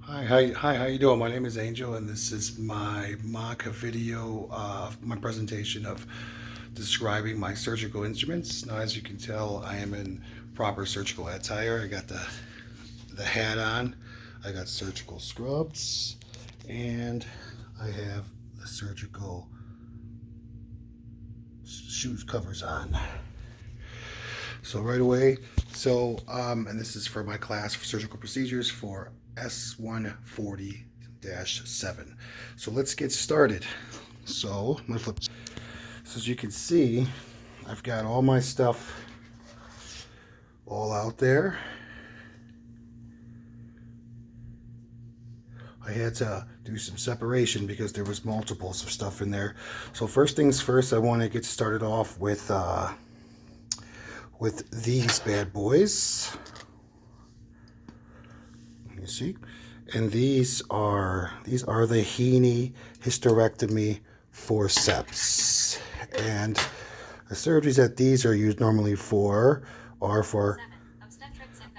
How you doing? My name is Angel, and this is my mock video of my presentation of describing my surgical instruments. Now, as you can tell, I am in proper surgical attire. I got the hat on, I got surgical scrubs, and I have the surgical shoes covers on. So right away, and this is for my class for surgical procedures for S140-7. So let's get started. So I'm gonna flip. So as you can see, I've got all my stuff all out there. I had to do some separation because there was multiples of stuff in there. So first things first, I want to get started off with these bad boys. You see, and these are the Heaney hysterectomy forceps, and the surgeries that these are used normally for are for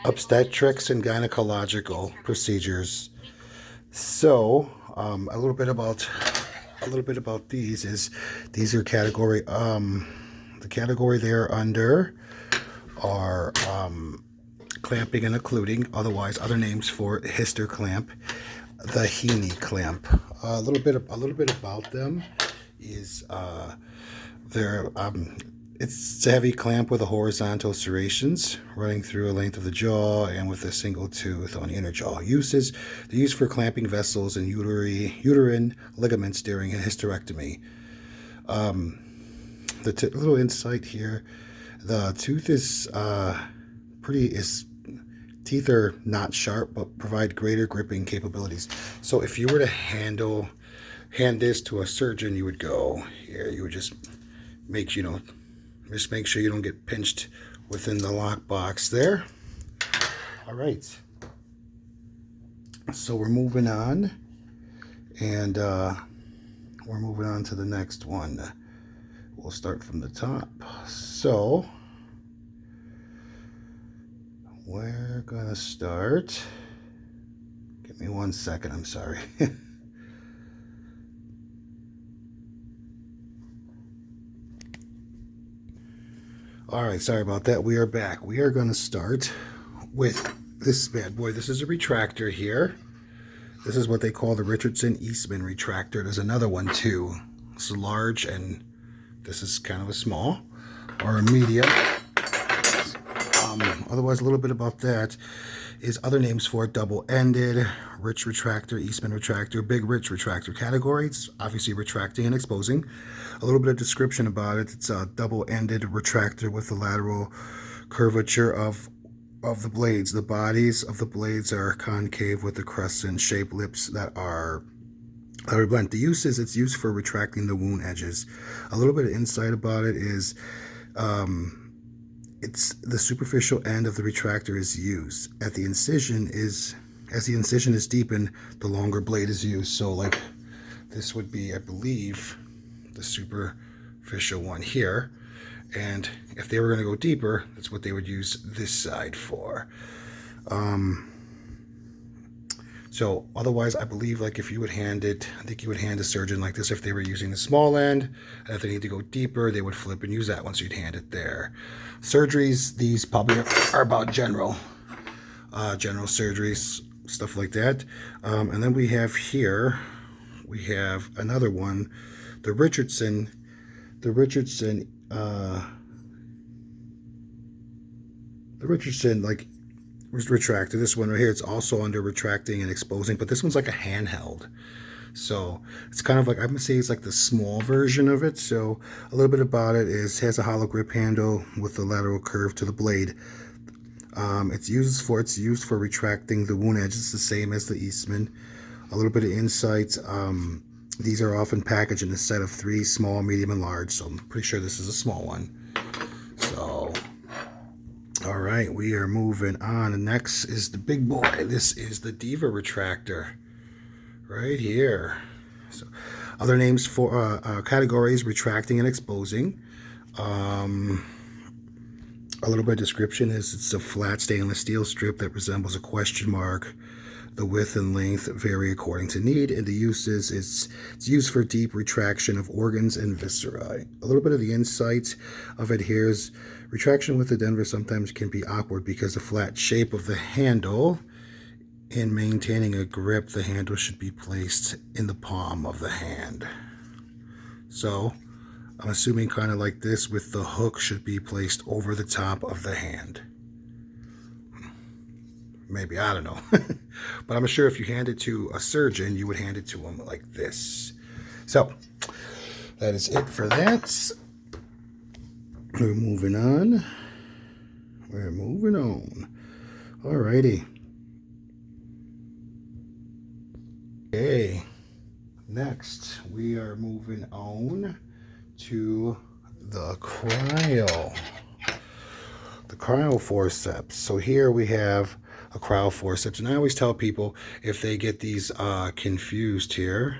obstetrics and gynecological procedures. So a little bit about these is these are category the category they're under are clamping and occluding, otherwise other names for hyster clamp, the Heaney clamp. A little bit about them is they're it's a heavy clamp with a horizontal serrations running through a length of the jaw and with a single tooth on the inner jaw. Uses: they're used for clamping vessels and uterine ligaments during a hysterectomy. The little insight here: the tooth is teeth are not sharp but provide greater gripping capabilities. So if you were to hand this to a surgeon, you would go here. You would just make sure you don't get pinched within the lock box there. All right. So we're moving on, and we're moving on to the next one. We'll start from the top. So we're gonna start. Give me 1 second, I'm sorry. All right, sorry about that. We are back. We are gonna start with this bad boy. This is a retractor here. This is what they call the Richardson Eastman retractor. There's another one too. It's large, and this is kind of a small or a medium. Otherwise, a little bit about that is other names for it: double-ended, rich retractor, Eastman retractor, big rich retractor category. It's obviously retracting and exposing. A little bit of description about it: it's a double-ended retractor with the lateral curvature of the blades. The bodies of the blades are concave with the crescent-shaped lips that are blunt. The use is it's used for retracting the wound edges. A little bit of insight about it is it's the superficial end of the retractor is used. As the incision is deepened, the longer blade is used. So like this would be, I believe, the superficial one here. And if they were going to go deeper, that's what they would use this side for. So otherwise, I believe, like, if you would hand it, I think you would hand a surgeon like this if they were using the small end, and if they need to go deeper, they would flip and use that one, so you'd hand it there. Surgeries, these probably are about general surgeries, stuff like that. And then we have another one, the Richardson like retractor. This one right here, it's also under retracting and exposing, but this one's like a handheld. So it's kind of like, I'm gonna say it's like the small version of it. So a little bit about it is has a hollow grip handle with the lateral curve to the blade. It's used for retracting the wound edge. It's the same as the Eastman. A little bit of insight. These are often packaged in a set of 3: small, medium, and large. So I'm pretty sure this is a small one. So all right, we are moving on. The next is the big boy. This is the Diva retractor right here. So other names for categories: retracting and exposing. A little bit of description is it's a flat stainless steel strip that resembles a question mark The width and length vary according to need, and the uses it's used for deep retraction of organs and viscera. A little bit of the insight of it here is retraction with the Denver sometimes can be awkward because the flat shape of the handle. In maintaining a grip, the handle should be placed in the palm of the hand. So I'm assuming kind of like this, with the hook should be placed over the top of the hand. Maybe, I don't know. But I'm sure if you hand it to a surgeon, you would hand it to him like this. So that is it for that. We're moving on. Alrighty. Okay. Next, we are moving on to the cryo. The cryo forceps. So here we have a cryo forceps, and I always tell people if they get these confused here,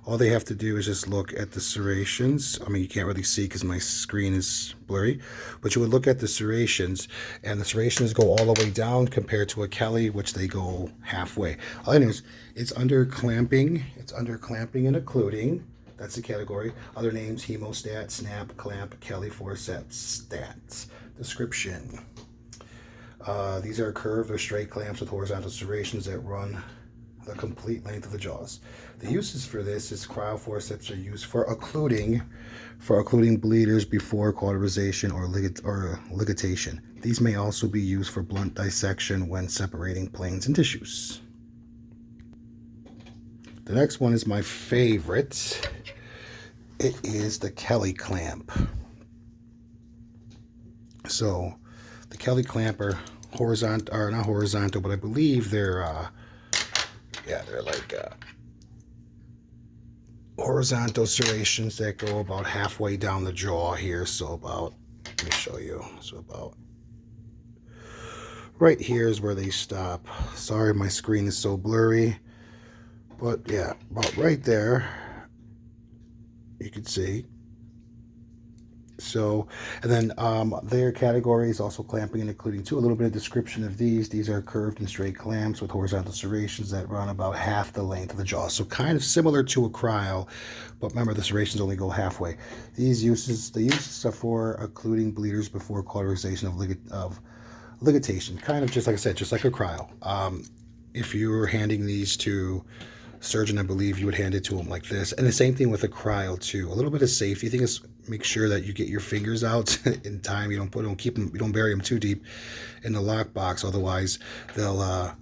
all they have to do is just look at the serrations. I mean, you can't really see because my screen is blurry, but you would look at the serrations, and the serrations go all the way down compared to a Kelly, which they go halfway. Anyways, it's under clamping. It's under clamping and occluding. That's the category. Other names: hemostat, snap, clamp, Kelly forceps, stats. Description. These are curved or straight clamps with horizontal serrations that run the complete length of the jaws. The uses for this is cryo forceps are used for occluding bleeders before cauterization or ligation. These may also be used for blunt dissection when separating planes and tissues. The next one is my favorite. It is the Kelly clamp. So the Kelly clamp are horizontal, or not horizontal, but I believe they're like horizontal serrations that go about halfway down the jaw here. So about, let me show you. So about right here is where they stop. Sorry, my screen is so blurry, but yeah, about right there, you can see. So, and then their category is also clamping and occluding too. A little bit of description of these. These are curved and straight clamps with horizontal serrations that run about half the length of the jaw. So kind of similar to a cryo, but remember the serrations only go halfway. The uses are for occluding bleeders before cauterization of ligation. Kind of just like I said, just like a cryo. If you were handing these to surgeon, I believe you would hand it to him like this. And the same thing with a cryo too. A little bit of safety thing is make sure that you get your fingers out in time. You don't bury them too deep in the lock box. Otherwise, they'll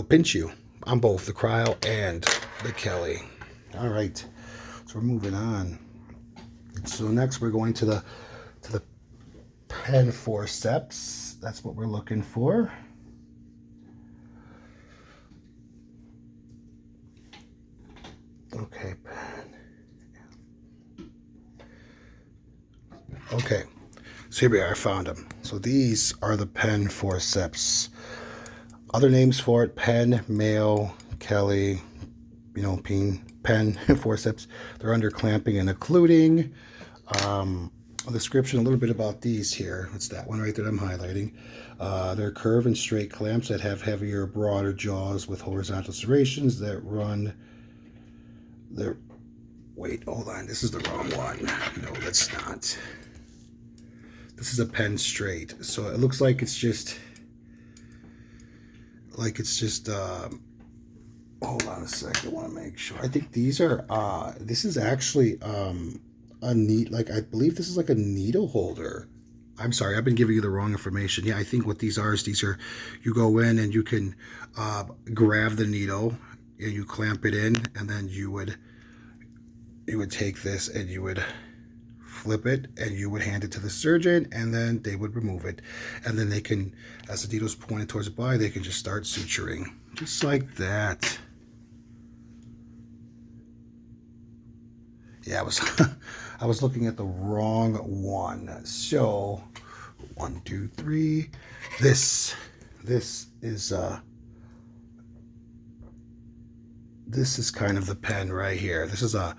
pinch you on both the cryo and the Kelly. All right, so we're moving on. So next we're going to the pen forceps. That's what we're looking for. Okay, pen. Okay, so here we are, I found them. So these are the pen forceps. Other names for it: pen, Mayo, Kelly, pen forceps. They're under clamping and occluding. A description, a little bit about these here. It's that one right that I'm highlighting. They're curved and straight clamps that have heavier, broader jaws with horizontal serrations that run. Wait, hold on. This is the wrong one. No, that's not. This is a pen straight. So it looks like it's just. Hold on a second. I want to make sure. I think these are. This is actually a I believe this is like a needle holder. I'm sorry, I've been giving you the wrong information. Yeah, I think what these are, you go in and you can grab the needle and you clamp it in, and then you would take this and you would flip it and you would hand it to the surgeon, and then they would remove it, and then they can, as the needle's pointed towards the body, they can just start suturing just like that. Yeah, I was looking at the wrong one. So 1, 2, 3. This is kind of the pen right here. This is a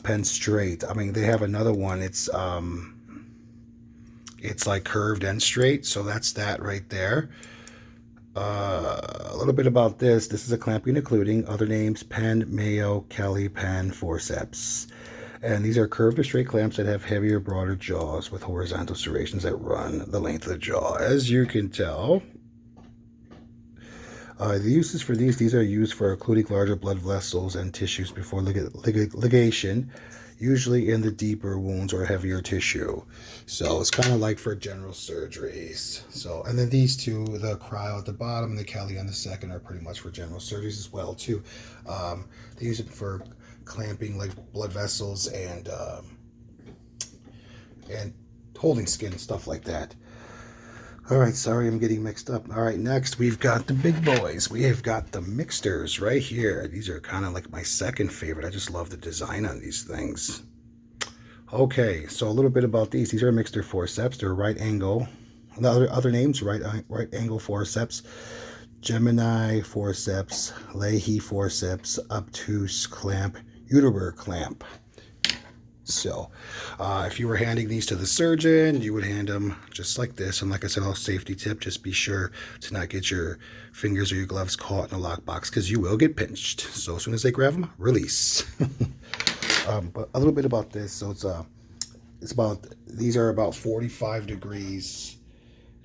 pen straight. I mean, they have another one. It's like curved and straight. So that's that right there. A little bit about this. This is a clamping occluding. Other names: Penn, Mayo, Kelly, Penn, forceps. And these are curved or straight clamps that have heavier, broader jaws with horizontal serrations that run the length of the jaw. As you can tell, the uses for these are used for occluding larger blood vessels and tissues before ligation, usually in the deeper wounds or heavier tissue. So it's kind of like for general surgeries. So, and then these two, the cryo at the bottom and the Kelly on the second, are pretty much for general surgeries as well too. They use it for clamping like blood vessels and holding skin and stuff like that. All right, sorry, I'm getting mixed up. All right, next we've got the big boys. We have got the Mixters right here. These are kind of like my second favorite. I just love the design on these things. Okay, so a little bit about these. These are Mixter forceps. They're right angle. The other names: right angle forceps, Gemini forceps, Leahy forceps, obtuse clamp, Uterberg clamp. So if you were handing these to the surgeon, you would hand them just like this. And like I said, a safety tip: just be sure to not get your fingers or your gloves caught in a lockbox, because you will get pinched. So as soon as they grab them, release. But a little bit about this. So these are about 45 degrees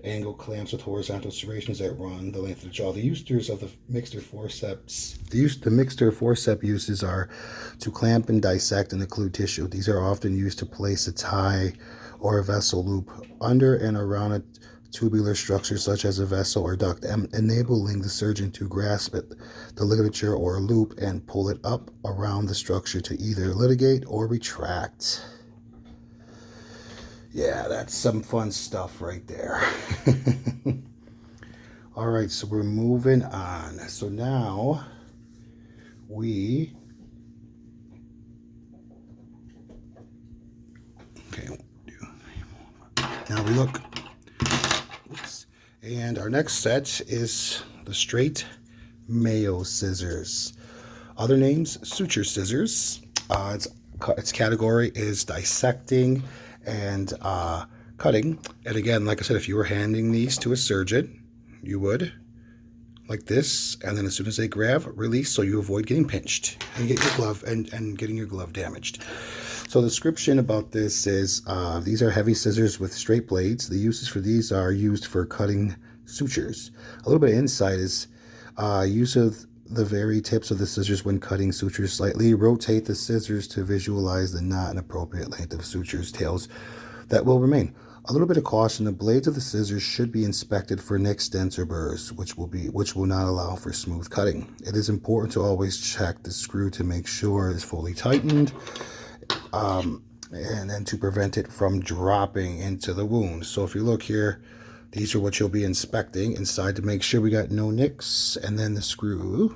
angle clamps with horizontal serrations that run the length of the jaw. The uses of the Mixter forceps, the Mixter forceps uses are to clamp and dissect and occlude tissue. These are often used to place a tie or a vessel loop under and around a tubular structure such as a vessel or duct, enabling the surgeon to grasp the ligature or loop and pull it up around the structure to either ligate or retract. Yeah, that's some fun stuff right there. All right, so we're moving on. So now now we look. Oops. And our next set is the straight Mayo scissors. Other names: suture scissors. Its category is dissecting and cutting. And again, like I said, if you were handing these to a surgeon, you would like this, and then as soon as they grab, release, so you avoid getting pinched and get your glove and getting your glove damaged. So the description about this is these are heavy scissors with straight blades. The uses for these are used for cutting sutures. A little bit of insight is use of the very tips of the scissors when cutting sutures slightly. Rotate the scissors to visualize the not and appropriate length of sutures tails that will remain. A little bit of caution: the blades of the scissors should be inspected for nicks, dents, or burrs, which will not allow for smooth cutting. It is important to always check the screw to make sure it is fully tightened, and then to prevent it from dropping into the wound. So if you look here, these are what you'll be inspecting inside to make sure we got no nicks, and then the screw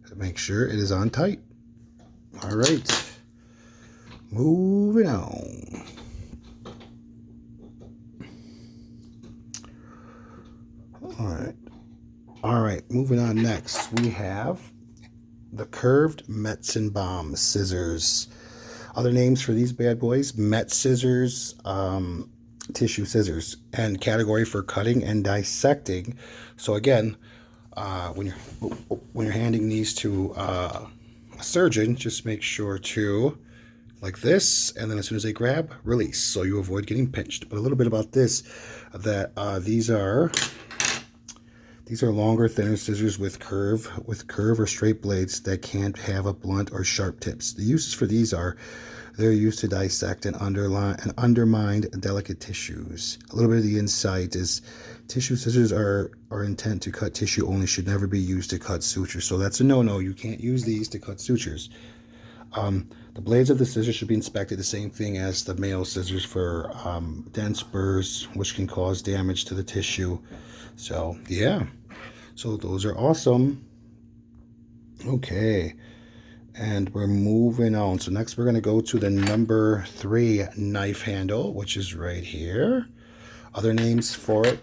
to make sure it is on tight. All right, moving on. All right, moving on. Next, we have the curved Metzenbaum scissors. Other names for these bad boys: Met scissors, tissue scissors, and category for cutting and dissecting. So again, when you're handing these to a surgeon, just make sure to like this, and then as soon as they grab, release, so you avoid getting pinched. But a little bit about this: that these are longer, thinner scissors with curve or straight blades that can't have a blunt or sharp tips. The uses for these are they're used to dissect and undermine delicate tissues. A little bit of the insight is tissue scissors are intent to cut tissue only, should never be used to cut sutures. So that's a no-no. You can't use these to cut sutures. The blades of the scissors should be inspected, the same thing as the Mayo scissors, for dents, burrs, which can cause damage to the tissue. So yeah, so those are awesome. Okay, and we're moving on. So next we're going to go to the number 3 knife handle, which is right here. Other names for it: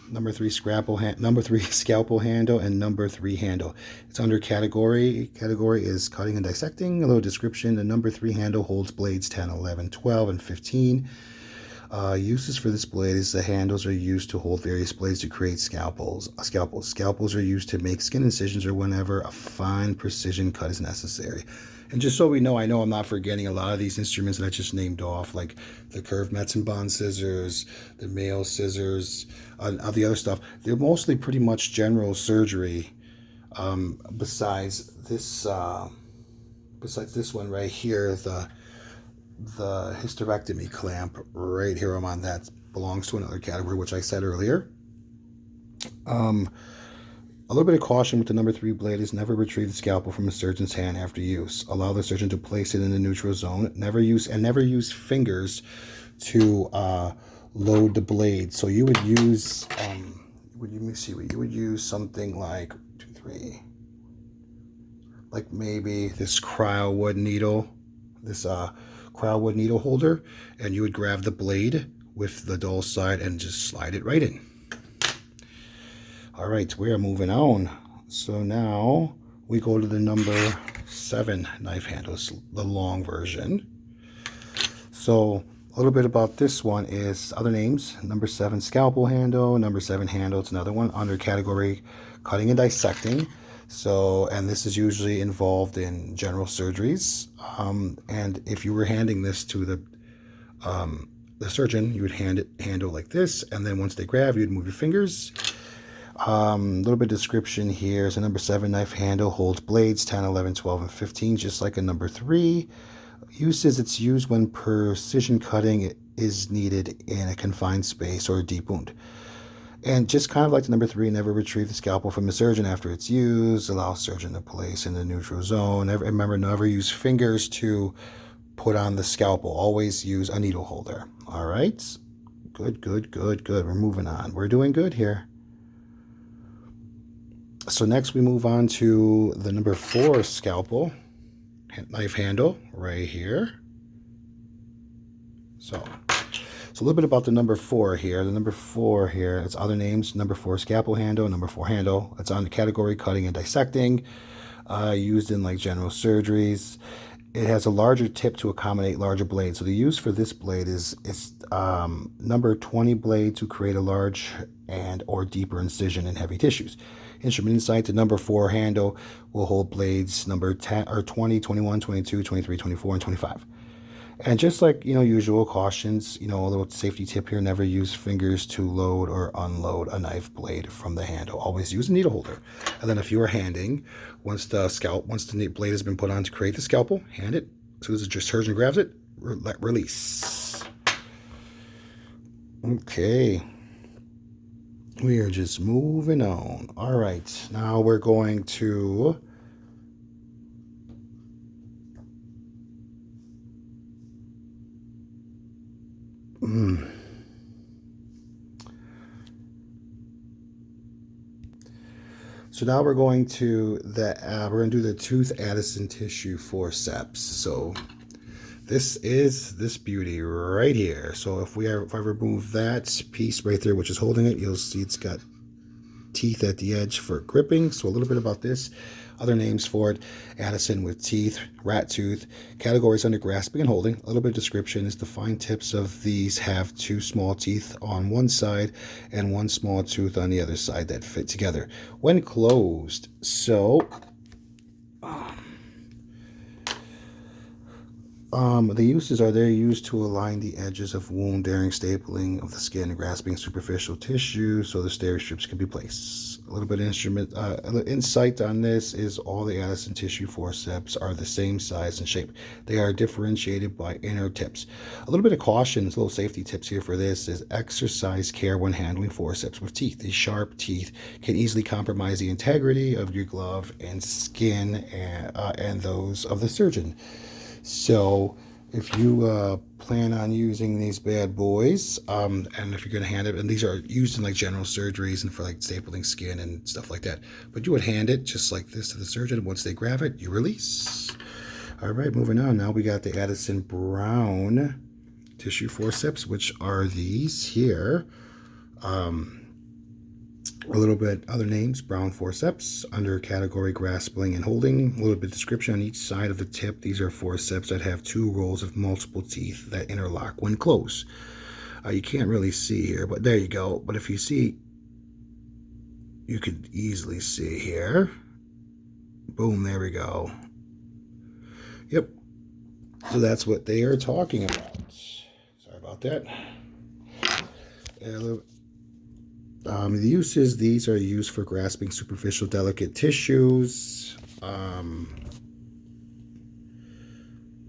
number 3 scalpel handle, and number 3 handle. It's under category. Category is cutting and dissecting. A little description: the number 3 handle holds blades 10, 11, 12, and 15. Uses for this blade is the handles are used to hold various blades to create scalpels. Scalpels are used to make skin incisions or whenever a fine precision cut is necessary. And just so we know, I know I'm not forgetting a lot of these instruments that I just named off, like the curved Metzenbond scissors, the male scissors, all the other stuff. They're mostly pretty much general surgery. Besides this one right here, the hysterectomy clamp right here, I'm on that, belongs to another category, which I said earlier. A little bit of caution with the number 3 blade is never retrieve the scalpel from a surgeon's hand after use. Allow the surgeon to place it in the neutral zone. Never use fingers to load the blade. So you would use you would use something like 2, 3, like maybe this cryowood needle, this cryowood needle holder, and you would grab the blade with the dull side and just slide it right in. All right, we are moving on. So now we go to the number 7 knife handles, the long version. So a little bit about this one is other names. Number 7 scalpel handle, number 7 handle. It's another one under category cutting and dissecting. So, and this is usually involved in general surgeries. And if you were handing this to the surgeon, you would handle like this, and then once they grab, you'd move your fingers. A little bit of description here. So number 7 knife handle holds blades 10, 11, 12, and 15, just like a number 3. Uses, it's used when precision cutting is needed in a confined space or a deep wound. And just kind of like the number 3, never retrieve the scalpel from the surgeon after it's used. Allow surgeon to place in the neutral zone. Remember, never use fingers to put on the scalpel. Always use a needle holder. All right? Good. We're moving on. We're doing good here. So next we move on to the number 4 scalpel knife handle right here. So a little bit about the number 4 here. The number 4 here, it's other names. Number 4 scalpel handle, number 4 handle. It's on the category cutting and dissecting, used in like general surgeries. It has a larger tip to accommodate larger blades. So the use for this blade is number 20 blade to create a large and or deeper incision in heavy tissues. Instrument insight, the number 4 handle will hold blades number 10 or 20, 21, 22, 23, 24, and 25. And just like, usual cautions, a little safety tip here, never use fingers to load or unload a knife blade from the handle. Always use a needle holder. And then if you are handing, once the blade has been put on to create the scalpel, hand it. As soon as the surgeon grabs it, release. Okay. We are just moving on. All right. Now we're going to So now we're going to do the tooth Addison tissue forceps. So this is this beauty right here. So if I remove that piece right there, which is holding it, you'll see it's got teeth at the edge for gripping. So a little bit about this. Other names for it: Addison with teeth, rat tooth. Categories under grasping and holding. A little bit of description is the fine tips of these have 2 small teeth on one side and 1 small tooth on the other side that fit together when closed. So the uses are they're used to align the edges of wound during stapling of the skin and grasping superficial tissue so the Steri-strips can be placed. A little bit of insight on this is all the Addison tissue forceps are the same size and shape. They are differentiated by inner tips. A little bit of caution, little safety tips here for this is exercise care when handling forceps with teeth. These sharp teeth can easily compromise the integrity of your glove and skin and those of the surgeon. So if you plan on using these bad boys, and if you're going to hand it, and these are used in like general surgeries and for like stapling skin and stuff like that, but you would hand it just like this to the surgeon. Once they grab it, you release. All right, moving on. Now we got the Addison Brown tissue forceps, which are these here. A little bit other names: Brown forceps under category grasping and holding. A little bit description on each side of the tip. These are forceps that have 2 rows of multiple teeth that interlock when closed. You can't really see here, but there you go. But if you see, you could easily see here. Boom, there we go. Yep. So that's what they are talking about. Sorry about that. The uses, these are used for grasping superficial delicate tissues.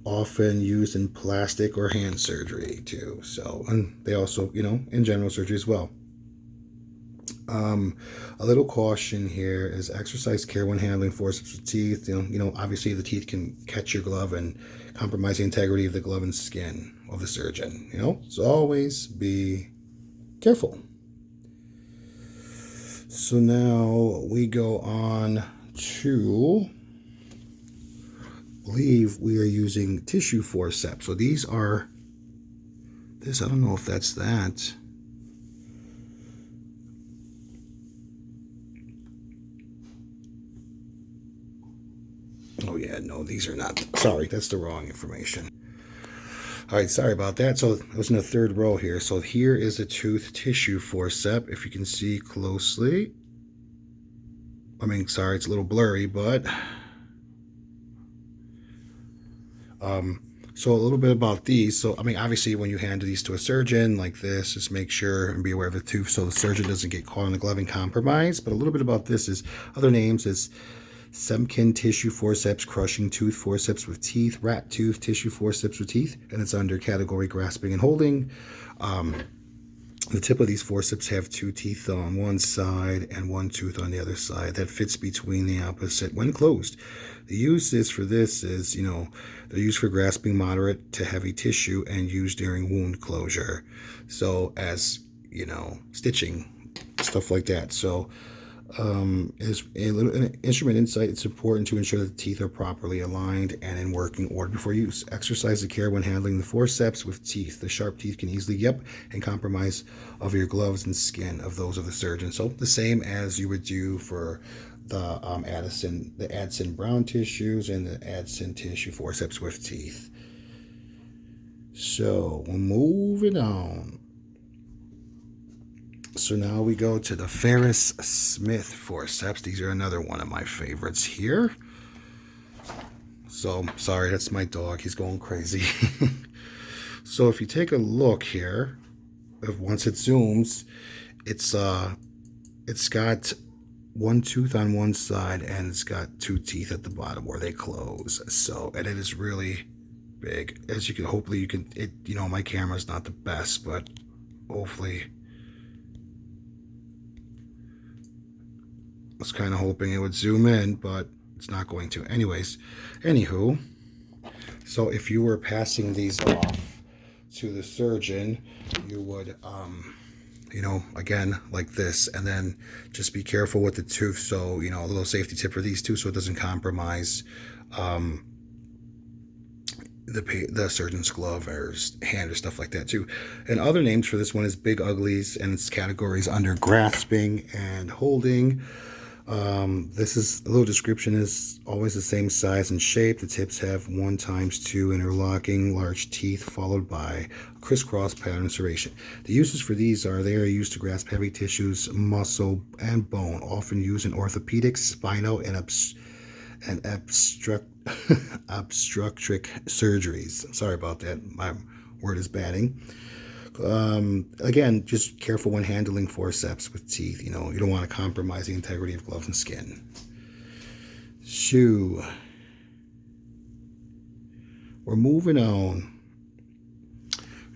Often used in plastic or hand surgery too. So, and they also, in general surgery as well. A little caution here is exercise care when handling forceps with teeth. Obviously the teeth can catch your glove and compromise the integrity of the glove and skin of the surgeon. So always be careful. So now we go on to, I believe we are using tissue forceps. So these are this. I don't know if that's that. Oh yeah, no, these are not. Sorry, that's the wrong information. All right, sorry about that. So it was in the third row here. So here is a tooth tissue forceps. If you can see closely. Sorry, it's a little blurry, but so a little bit about these. So, obviously when you hand these to a surgeon like this, just make sure and be aware of the tooth so the surgeon doesn't get caught in the glove and compromise. But a little bit about this is other names is Semken tissue forceps, crushing tooth forceps with teeth, rat tooth tissue forceps with teeth, and it's under category grasping and holding. The tip of these forceps have two teeth on one side and one tooth on the other side that fits between the opposite when closed. The uses for this is, they're used for grasping moderate to heavy tissue and used during wound closure. So as, stitching, stuff like that. So as an instrument insight, it's important to ensure that the teeth are properly aligned and in working order before use. Exercise the care when handling the forceps with teeth. The sharp teeth can easily and compromise of your gloves and skin of those of the surgeon. So the same as you would do for the Adson Brown tissues and the Adson tissue forceps with teeth. So we're moving on. So now we go to the Ferris Smith forceps. These are another one of my favorites here. So, sorry, that's my dog. He's going crazy. So if you take a look here, once it zooms, it's got one tooth on one side and it's got two teeth at the bottom where they close. So, and it is really big. As you can, hopefully you can, my camera's not the best, but hopefully. I was kind of hoping it would zoom in, but it's not going to. Anywho, so if you were passing these off to the surgeon, you would, again, like this, and then just be careful with the tooth. So, a little safety tip for these two so it doesn't compromise the surgeon's glove or hand or stuff like that too. And other names for this one is Big Uglies, and its categories under grasping and holding. This is a little description is always the same size and shape. The tips have 1x2 interlocking large teeth followed by a crisscross pattern serration. The uses for these are they are used to grasp heavy tissues, muscle, and bone, often used in orthopedics, spinal, and obstetric surgeries. Sorry about that. My word is batting. Again, just careful when handling forceps with teeth. You don't want to compromise the integrity of gloves and skin. So, we're moving on.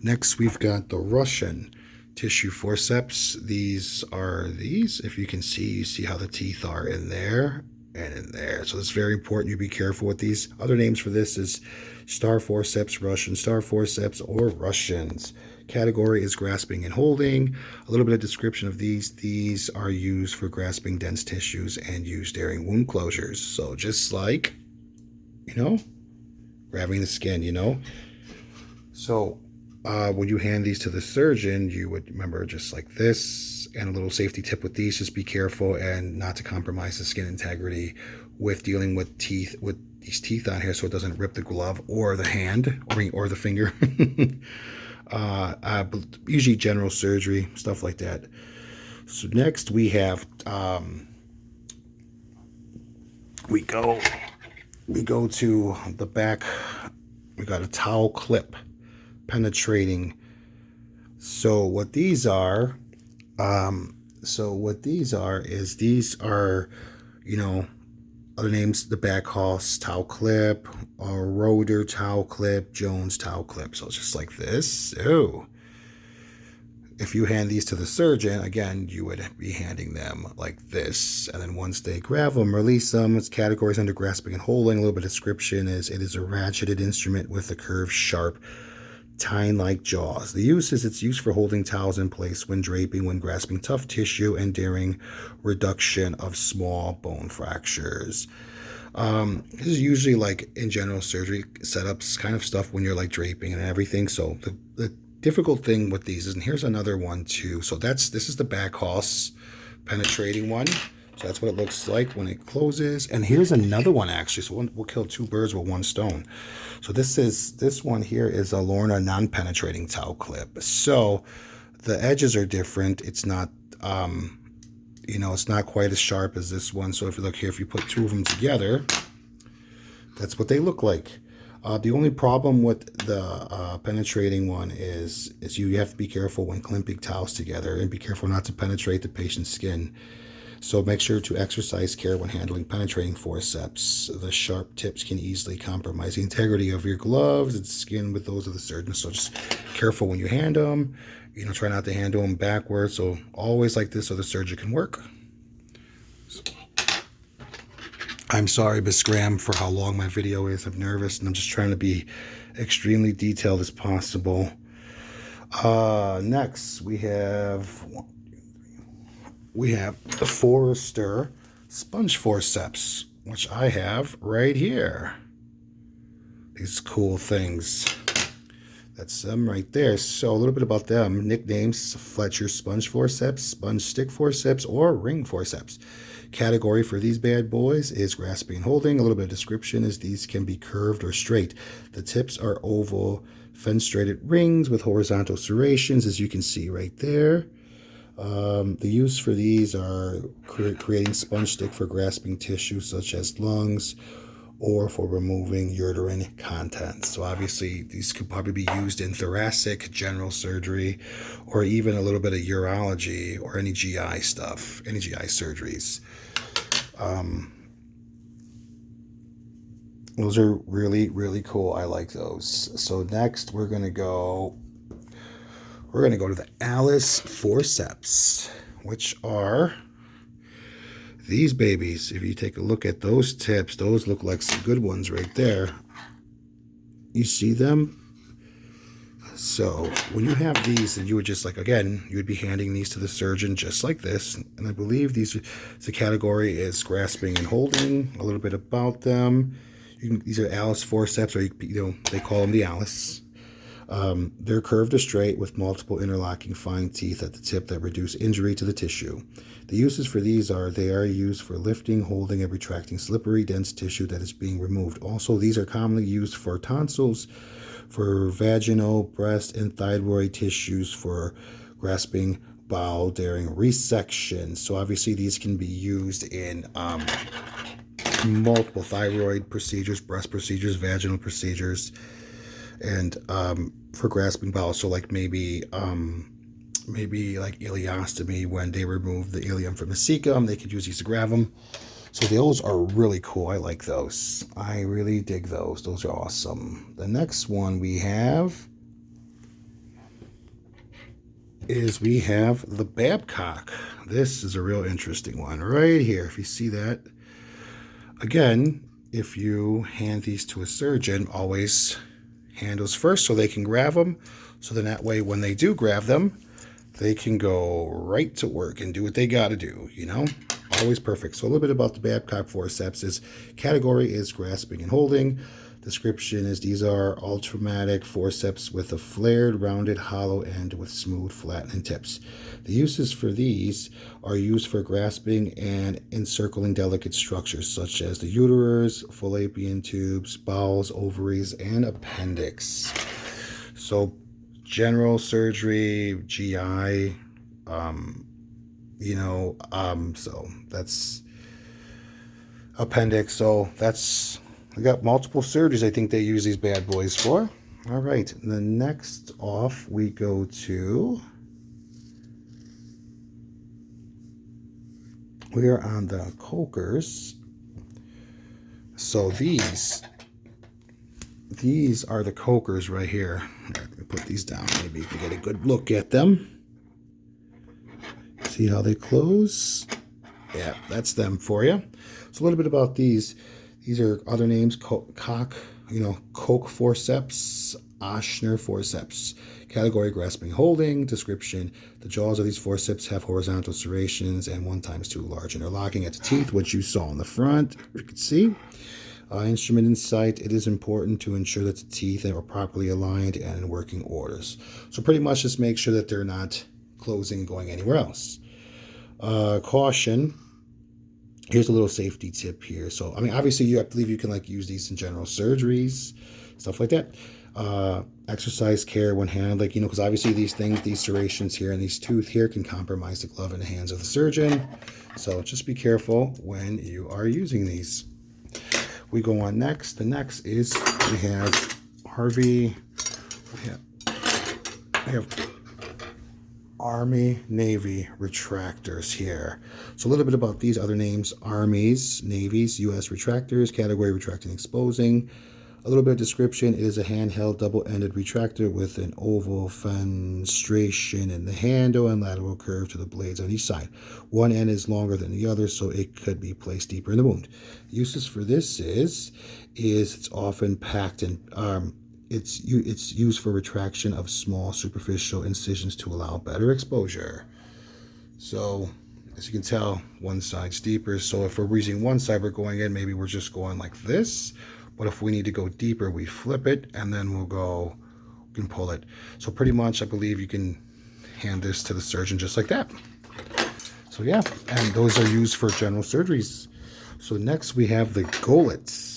Next, we've got the Russian tissue forceps. These. If you can see, you see how the teeth are in there and in there. So it's very important you be careful with these. Other names for this is star forceps, Russian star forceps, or Russians. Category is grasping and holding. A little bit of description of these. These are used for grasping dense tissues and used during wound closures. So just like, grabbing the skin, So when you hand these to the surgeon, you would remember just like this, and a little safety tip with these, just be careful and not to compromise the skin integrity with dealing with these teeth on here so it doesn't rip the glove or the hand or the finger. usually general surgery, stuff like that. So next we have we go to the back. We got a towel clip penetrating. So what these are, is these are, you know, other names, the Backhaus towel clip, or Roeder towel clip, Jones towel clip. So it's just like this. Oh, if you hand these to the surgeon, again, you would be handing them like this. And then once they grab them, release them. Its categories under grasping and holding. A little bit of description is it is a ratcheted instrument with a curved, sharp, tine-like jaws. The use is it's used for holding towels in place when draping, when grasping tough tissue, and during reduction of small bone fractures. This is usually like in general surgery setups, kind of stuff when you're like draping and everything. So the difficult thing with these is, and here's another one too. So this is the Backhaus penetrating one. So that's what it looks like when it closes. And here's another one actually. So we'll kill two birds with one stone. So this one here is a Lorna non-penetrating towel clip. So the edges are different. It's not it's not quite as sharp as this one. So if you look here, if you put two of them together, that's what they look like. The only problem with the penetrating one is you have to be careful when clamping towels together, and be careful not to penetrate the patient's skin. So make sure to exercise care when handling penetrating forceps. The sharp tips can easily compromise the integrity of your gloves and skin with those of the surgeon. So just careful when you hand them. Try not to handle them backwards. So always like this so the surgeon can work. So, I'm sorry, Miss Graham, for how long my video is. I'm nervous and I'm just trying to be extremely detailed as possible. Next, we have the Forrester sponge forceps, which I have right here. These cool things. That's them right there. So a little bit about them. Nicknames: Fletcher sponge forceps, sponge stick forceps, or ring forceps. Category for these bad boys is grasping and holding. A little bit of description is these can be curved or straight. The tips are oval fenestrated rings with horizontal serrations, as you can see right there. The use for these are creating sponge stick for grasping tissue such as lungs, or for removing uterine contents. So obviously these could probably be used in thoracic, general surgery, or even a little bit of urology or any GI stuff, any GI surgeries. Those are really, really cool. I like those. So next we're going to go to the Alice forceps, which are these babies. If you take a look at those tips, those look like some good ones right there. You see them? So when you have these, and you would just you would be handing these to the surgeon just like this. And I believe the category is grasping and holding. A little bit about them. These are Alice forceps, or they call them the Alice. They're curved or straight with multiple interlocking fine teeth at the tip that reduce injury to the tissue. The uses for these are they are used for lifting, holding, and retracting slippery, dense tissue that is being removed. Also, these are commonly used for tonsils, for vaginal, breast, and thyroid tissues, for grasping bowel during resection. So obviously these can be used in multiple thyroid procedures, breast procedures, vaginal procedures, and for grasping bowel. So like maybe like ileostomy, when they remove the ileum from the cecum, they could use these to grab them. So those are really cool. I like those. I really dig those. Those are awesome. The next one we have the Babcock. This is a real interesting one right here. If you see that, again, if you hand these to a surgeon, always handles first so they can grab them. So then that way, when they do grab them, they can go right to work and do what they got to do, Always perfect. So a little bit about the Babcock forceps is category is grasping and holding. Description is these are ultramatic forceps with a flared, rounded, hollow end with smooth, flattening tips. The uses for these are used for grasping and encircling delicate structures such as the uterus, fallopian tubes, bowels, ovaries, and appendix. So general surgery, GI, so that's appendix. So that's, I got multiple surgeries I think they use these bad boys for. All right, and then next off we go to, we are on the Cokers. So these are the Cokers right here. Let me put these down. Maybe you can get a good look at them. See how they close? Yeah, that's them for you. So a little bit about these. These are other names: Koch forceps, Ochsner forceps. Category: grasping, holding. Description: the jaws of these forceps have horizontal serrations and 1x2 large interlocking at the teeth, which you saw in the front. You can see. Instrument in sight. It is important to ensure that the teeth are properly aligned and in working orders. So pretty much just make sure that they're not closing and going anywhere else. Caution. Here's a little safety tip here. So, I mean, obviously, I believe you can use these in general surgeries, stuff like that. Exercise care when handled, because obviously these serrations here and these tooth here can compromise the glove in the hands of the surgeon. So just be careful when you are using these. We go on next. The next is we have Harvey. We have Army Navy retractors here. So a little bit about these other names: Armies, Navies, U.S. retractors. Category: retracting, exposing. A little bit of description: it is a handheld double-ended retractor with an oval fenestration in the handle and lateral curve to the blades on each side. One end is longer than the other, so it could be placed deeper in the wound. Uses for this is it's often packed in. It's used for retraction of small superficial incisions to allow better exposure. So as you can tell, one side's deeper. So if we're using one side, we're going in, maybe we're just going like this. But if we need to go deeper, we flip it and then we can pull it. So pretty much, I believe you can hand this to the surgeon just like that. So yeah, and those are used for general surgeries. So next we have the Goelitz.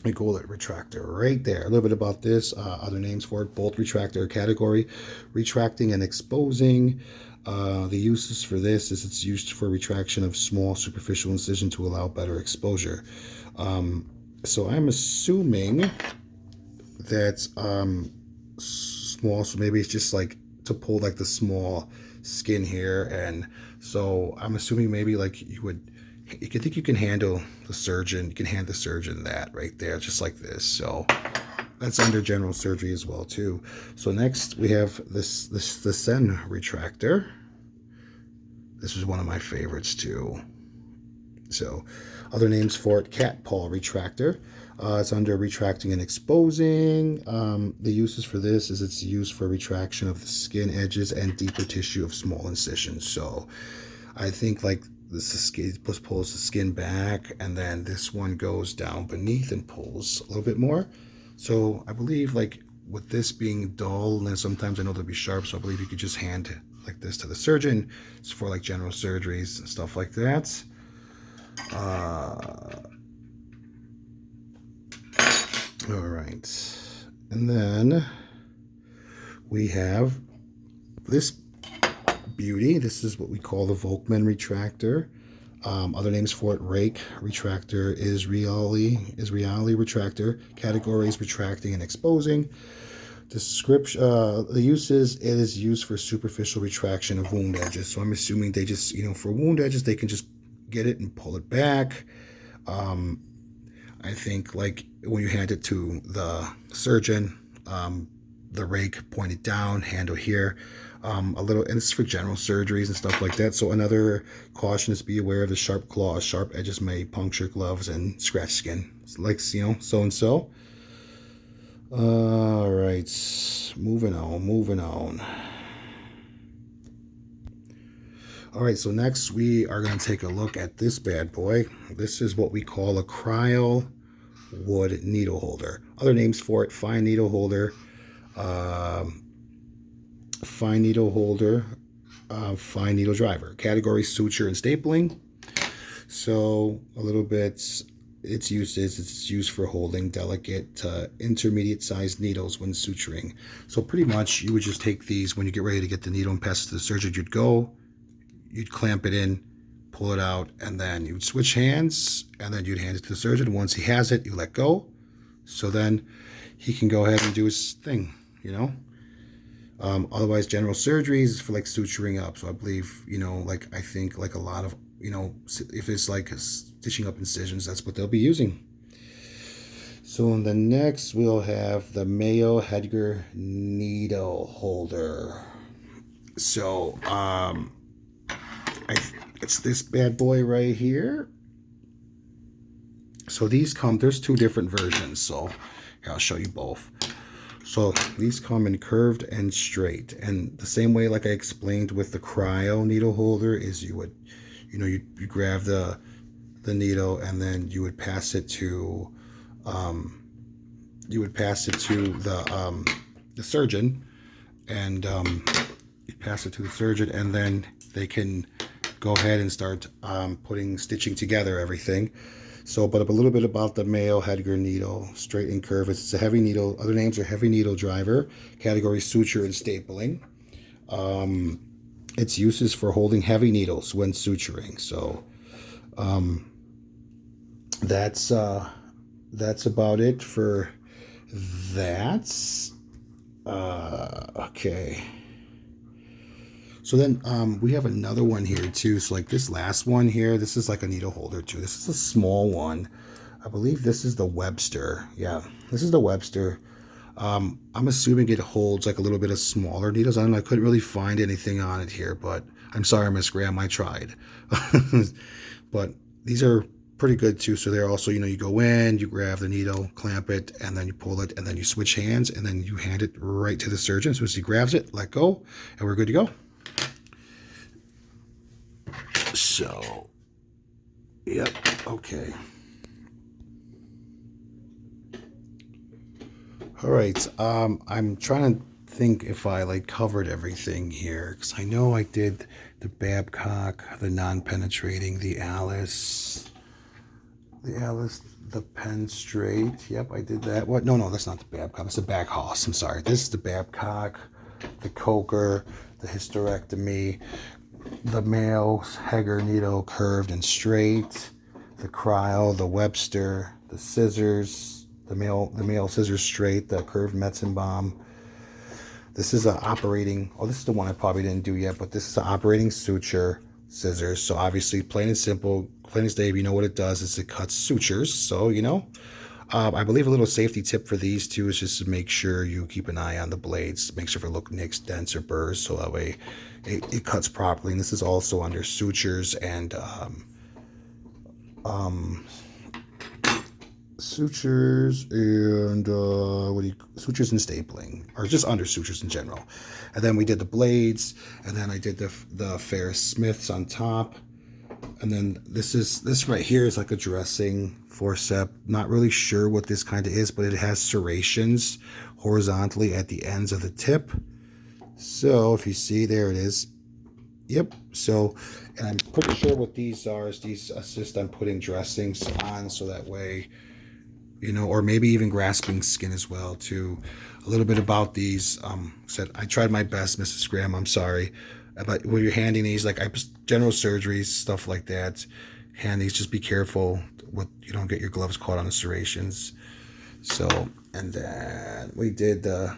A Goelit retractor right there. A little bit about this, other names for it: bolt retractor. Category: retracting and exposing. The uses for this is it's used for retraction of small superficial incision to allow better exposure. So I'm assuming that's small, so maybe it's just to pull the small skin here, and so I'm assuming maybe you can think you can handle the surgeon. You can hand the surgeon that right there, just like this. So that's under general surgery as well too. So next we have the Sen retractor. This is one of my favorites too. So other names for it: cat paw retractor. It's under retracting and exposing. The uses for this is it's used for retraction of the skin edges and deeper tissue of small incisions. So I think this pulls the skin back, and then this one goes down beneath and pulls a little bit more. So I believe with this being dull, and then sometimes I know they'll be sharp, so I believe you could just hand this to the surgeon. It's for general surgeries and stuff like that. All right, and then we have this beauty. This is what we call the Volkmann retractor. Other names for it: rake retractor, Israeli retractor. Categories: retracting and exposing. Description: the uses: it is used for superficial retraction of wound edges. So I'm assuming they just, for wound edges, they can just get it and pull it back. I think when you hand it to the surgeon, the rake pointed down, handle here, a little, and it's for general surgeries and stuff like that. So another caution is be aware of the sharp claws. Sharp edges may puncture gloves and scratch skin, so and so. All right, moving on. All right, so next we are going to take a look at this bad boy. This is what we call a Cryl wood needle holder. Other names for it: fine needle holder, fine needle driver. Category: suture and stapling. So a little bit its use is it's used for holding delicate to intermediate sized needles when suturing. So pretty much you would just take these when you get ready to get the needle and pass it to the surgeon. You'd clamp it in, pull it out, and then you'd switch hands, and then you'd hand it to the surgeon. Once he has it, you let go. So then he can go ahead and do his thing, you know. Otherwise, general surgery is for like suturing up. So I believe, like I think like a lot of, if it's like stitching up incisions, that's what they'll be using. So in the next, we'll have the Mayo Hedger needle holder. So it's this bad boy right here. So there's two different versions. So here, I'll show you both. So these come in curved and straight, and the same way like I explained with the cryo needle holder is you would, you grab the needle and then you would pass it to, the surgeon, and you pass it to the surgeon, and then they can go ahead and start stitching together everything. So, but a little bit about the Mayo Hedger needle, straight and curved. It's a heavy needle. Other names are heavy needle driver, category suture and stapling. Its uses for holding heavy needles when suturing. So, that's about it for that. Okay. So then we have another one here too. So like this last one here, this is like a needle holder too. This is a small one. I believe this is the Webster. Yeah, this is the Webster. I'm assuming it holds like a little bit of smaller needles. I don't know. I couldn't really find anything on it here, but I'm sorry, Miss Graham. I tried. But these are pretty good too. So they're also, you go in, you grab the needle, clamp it, and then you pull it, and then you switch hands, and then you hand it right to the surgeon. So as he grabs it, let go, and we're good to go. So, yep, okay. All right, I'm trying to think if I like covered everything here, because I know I did the Babcock, the non-penetrating, the Alice, the Penn Straight. Yep, I did that. What? No, that's not the Babcock. It's the Backhaus. I'm sorry. This is the Babcock, the Coker, the hysterectomy, the Mayo Hedger needle curved and straight, the cryo, the Webster, the scissors, the Mayo scissors straight, the curved Metzenbaum. This is this is the one I probably didn't do yet, but this is an operating suture scissors. So obviously, plain and simple, plain as day, you know what it does is it cuts sutures. So, I believe a little safety tip for these two is just to make sure you keep an eye on the blades, make sure if it look nicks, dents, or burrs, so that way it cuts properly. And this is also under sutures and sutures and sutures and stapling, or just under sutures in general. And then we did the blades, and then I did the Ferris Smiths on top. And then this right here is like a dressing forceps. Not really sure what this kind of is, but it has serrations horizontally at the ends of the tip. So if you see, there it is. Yep. So, and I'm pretty sure what these are is these assist on putting dressings on, so that way, or maybe even grasping skin as well too. A little bit about these. Said I tried my best, Mrs. Graham. I'm sorry. But when you're handing these, like general surgeries, stuff like that, hand these, just be careful you don't get your gloves caught on the serrations. So, and then we did the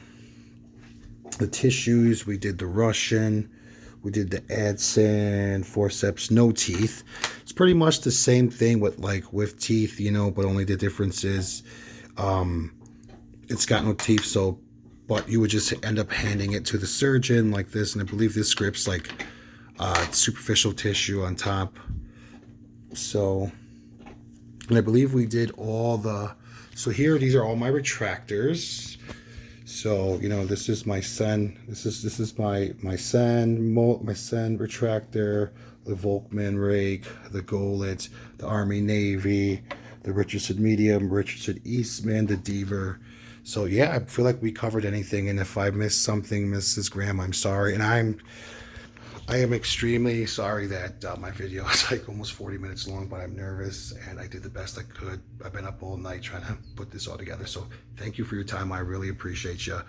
tissues, we did the Russian, we did the Adson forceps, no teeth. It's pretty much the same thing with teeth, but only the difference is it's got no teeth, but you would just end up handing it to the surgeon like this, and I believe this script's like superficial tissue on top. So, and I believe we did so here, these are all my retractors. So, this is my Sen, this is my Sen retractor, the Volkmann rake, the Golit, the Army Navy, the Richardson Medium, Richardson Eastman, the Deaver. So yeah, I feel like we covered anything, and if I missed something, Mrs. Graham, I'm sorry. And I am extremely sorry that my video is like almost 40 minutes long, but I'm nervous and I did the best I could. I've been up all night trying to put this all together. So thank you for your time. I really appreciate you.